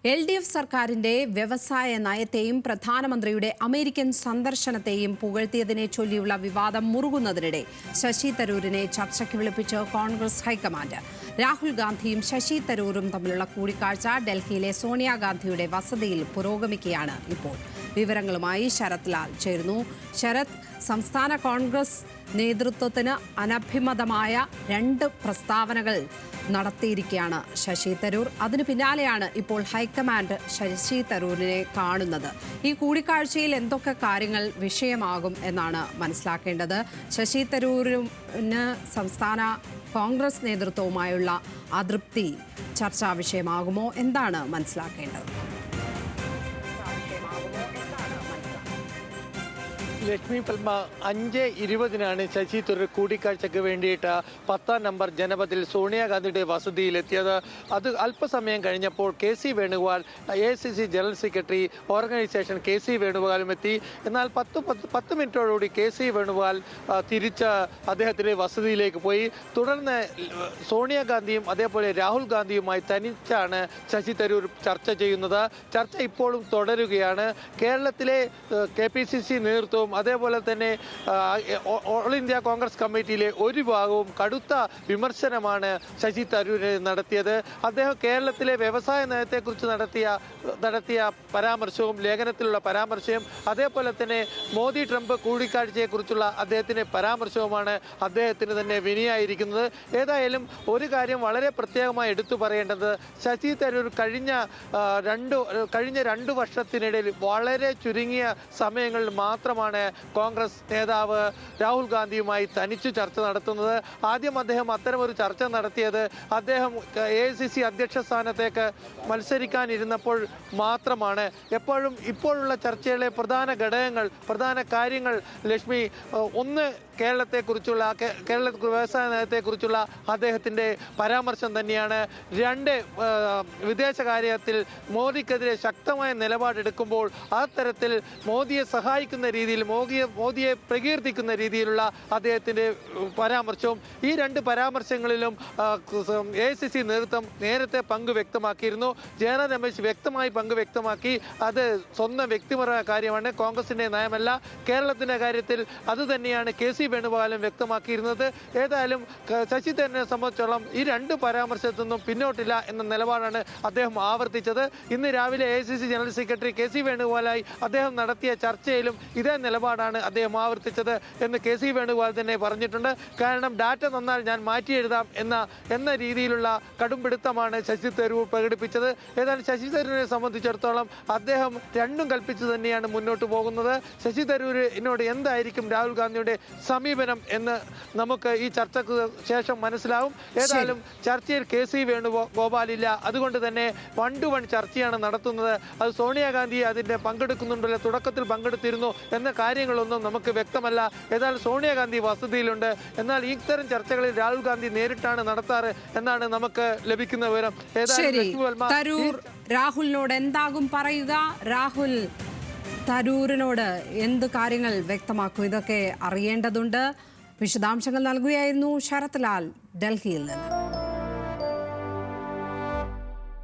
LDF സർക്കാരിന്റെ വ്യവസായ നയത്തെയും പ്രധാനമന്ത്രിയുടെ അമേരിക്കൻ സന്ദർശനത്തെയും പുകഴ്ത്തിയതിനെ ചൊല്ലിയുള്ള വിവാദം മുറുകുന്നതിനിടെ ശശി തരൂരിനെ ചർച്ചയ്ക്ക് വിളിപ്പിച്ച് കോൺഗ്രസ് ഹൈക്കമാൻഡ്. രാഹുൽ ഗാന്ധിയും ശശി തരൂരും തമ്മിലുള്ള കൂടിക്കാഴ്ച ഡൽഹിയിലെ സോണിയാഗാന്ധിയുടെ വസതിയിൽ പുരോഗമിക്കുകയാണ് ഇപ്പോൾ. വിവരങ്ങളുമായി ശരത് ലാൽ ചേരുന്നു. ശരത്, സംസ്ഥാന കോൺഗ്രസ് നേതൃത്വത്തിന് അനഭിമതമായ 2 പ്രസ്താവനകൾ നടത്തിയിരിക്കുകയാണ് ശശി തരൂർ. അതിന് പിന്നാലെയാണ് ഇപ്പോൾ ഹൈക്കമാൻഡ് ശശി തരൂരിനെ കാണുന്നത്. ഈ കൂടിക്കാഴ്ചയിൽ എന്തൊക്കെ കാര്യങ്ങൾ വിഷയമാകും എന്നാണ് മനസ്സിലാക്കേണ്ടത്? ശശി തരൂരിന് സംസ്ഥാന കോൺഗ്രസ് നേതൃത്വവുമായുള്ള അതൃപ്തി ചർച്ചാ വിഷയമാകുമോ? എന്താണ് മനസ്സിലാക്കേണ്ടത്? ലക്ഷ്മി പത്മ 5:20-നാണ് ശശി തരൂർ കൂടിക്കാഴ്ചയ്ക്ക് വേണ്ടിയിട്ട് 10-ാം നമ്പർ ജനപഥിൽ സോണിയാഗാന്ധിയുടെ വസതിയിലെത്തിയത്. അത് അല്പസമയം കഴിഞ്ഞപ്പോൾ KC Venugopal, AICC general secretary, organisation KC വേണുഗോപാലും എത്തി. എന്നാൽ 10 മിനിറ്റോടുകൂടി KC വേണുഗോപാൽ തിരിച്ച് അദ്ദേഹത്തിൻ്റെ വസതിയിലേക്ക് പോയി. തുടർന്ന് സോണിയാഗാന്ധിയും അതേപോലെ രാഹുൽ ഗാന്ധിയുമായി തനിച്ചാണ് ശശി തരൂർ ചർച്ച ചെയ്യുന്നത്. ചർച്ച ഇപ്പോഴും തുടരുകയാണ്. കേരളത്തിലെ KPCC നേതൃത്വവും അതേപോലെ തന്നെ ഓൾ ഇന്ത്യ കോൺഗ്രസ് കമ്മിറ്റിയിലെ ഒരു ഭാഗവും കടുത്ത വിമർശനമാണ് ശശി തരൂരിനെ നടത്തിയത്. അദ്ദേഹം കേരളത്തിലെ വ്യവസായ നയത്തെക്കുറിച്ച് നടത്തിയ പരാമർശവും ലേഖനത്തിലുള്ള പരാമർശവും അതേപോലെ തന്നെ മോദി ട്രംപ് കൂടിക്കാഴ്ചയെക്കുറിച്ചുള്ള അദ്ദേഹത്തിൻ്റെ പരാമർശവുമാണ് അദ്ദേഹത്തിന് തന്നെ വിനയായിരിക്കുന്നത്. ഏതായാലും ഒരു കാര്യം വളരെ പ്രത്യേകമായി എടുത്തു പറയേണ്ടത്, ശശി തരൂർ കഴിഞ്ഞ 2 വർഷത്തിനിടയിൽ വളരെ ചുരുങ്ങിയ സമയങ്ങളിൽ മാത്രമാണ് കോൺഗ്രസ് നേതാവ് രാഹുൽ ഗാന്ധിയുമായി തനിച്ചു ചർച്ച നടത്തുന്നത്. ആദ്യം അദ്ദേഹം അത്തരമൊരു ചർച്ച നടത്തിയത് അദ്ദേഹം AICC അധ്യക്ഷ സ്ഥാനത്തേക്ക് മത്സരിക്കാനിരുന്നപ്പോൾ മാത്രമാണ്. ഇപ്പോഴുള്ള ചർച്ചയിലെ പ്രധാന ഘടകങ്ങൾ, പ്രധാന കാര്യങ്ങൾ ലക്ഷ്മി, ഒന്ന് കേരള വ്യവസായ നയത്തെക്കുറിച്ചുള്ള അദ്ദേഹത്തിൻ്റെ പരാമർശം തന്നെയാണ്. 2, വിദേശകാര്യത്തിൽ മോദിക്കെതിരെ ശക്തമായ നിലപാടെടുക്കുമ്പോൾ ആ തരത്തിൽ മോദിയെ സഹായിക്കുന്ന രീതിയിൽ, മോദിയെ പ്രകീർത്തിക്കുന്ന രീതിയിലുള്ള അദ്ദേഹത്തിൻ്റെ പരാമർശവും. ഈ 2 പരാമർശങ്ങളിലും AICC നേതൃത്വം നേരത്തെ പങ്ക് വ്യക്തമാക്കിയിരുന്നു. ജയറാം രമേശ് വ്യക്തമായി പങ്ക് വ്യക്തമാക്കി. അത് സ്വന്തം വ്യക്തിപരമായ കാര്യമാണ്, കോൺഗ്രസിൻ്റെ നയമല്ല. കേരളത്തിൻ്റെ കാര്യത്തിൽ അതുതന്നെയാണ് KC വേണുഗോപാലും വ്യക്തമാക്കിയിരുന്നത്. ഏതായാലും ശശി തരൂരിനെ സംബന്ധിച്ചോളം ഈ 2 പരാമർശത്തിൽ നിന്നും പിന്നോട്ടില്ല എന്ന നിലപാടാണ് അദ്ദേഹം ആവർത്തിച്ചത്. ഇന്ന് രാവിലെ AICC ജനറൽ സെക്രട്ടറി KC വേണുഗോപാലായി അദ്ദേഹം നടത്തിയ ചർച്ചയിലും ഇതേ നിലപാടാണ് അദ്ദേഹം ആവർത്തിച്ചത് എന്ന് KC വേണുഗോപാൽ തന്നെ പറഞ്ഞിട്ടുണ്ട്. കാരണം ഡാറ്റ തന്നാൽ ഞാൻ മാറ്റി എഴുതാം എന്ന രീതിയിലുള്ള കടുംപിടുത്തമാണ് ശശി തരൂർ പ്രകടിപ്പിച്ചത്. ഏതായാലും ശശി തരൂരിനെ സംബന്ധിച്ചിടത്തോളം അദ്ദേഹം 2 കൽപ്പിച്ച് തന്നെയാണ് മുന്നോട്ട് പോകുന്നത്. ശശി തരൂരിനോട് എന്തായിരിക്കും രാഹുൽ ഗാന്ധിയുടെ സമീപനം എന്ന് നമുക്ക് ഈ ചർച്ചയ്ക്ക് ശേഷം മനസ്സിലാവും. ഏതായാലും ചർച്ചയിൽ KC വേണുഗോപാലില്ല. അതുകൊണ്ട് തന്നെ 1-to-1 ചർച്ചയാണ് നടത്തുന്നത്. അത് സോണിയാഗാന്ധി അതിൻ്റെ പങ്കെടുക്കുന്നുണ്ടല്ലോ, തുടക്കത്തിൽ പങ്കെടുത്തിരുന്നു എന്ന കാര്യങ്ങളൊന്നും നമുക്ക് വ്യക്തമല്ല. ഏതായാലും സോണിയാഗാന്ധി വസതിയിലുണ്ട്. എന്നാൽ ഇത്തരം ചർച്ചകളിൽ രാഹുൽ ഗാന്ധി നേരിട്ടാണ് നടത്താറ് എന്നാണ് നമുക്ക് ലഭിക്കുന്ന വിവരം. തരൂർ രാഹുലിനോട് എന്താകും പറയുക? രാഹുൽ തരൂരിനോട് എന്ത് കാര്യങ്ങൾ വ്യക്തമാക്കും? ഇതൊക്കെ അറിയേണ്ടതുണ്ട്. വിശദാംശങ്ങൾ നൽകുകയായിരുന്നു ശരത് ലാൽ ഡൽഹിയിൽ നിന്ന്.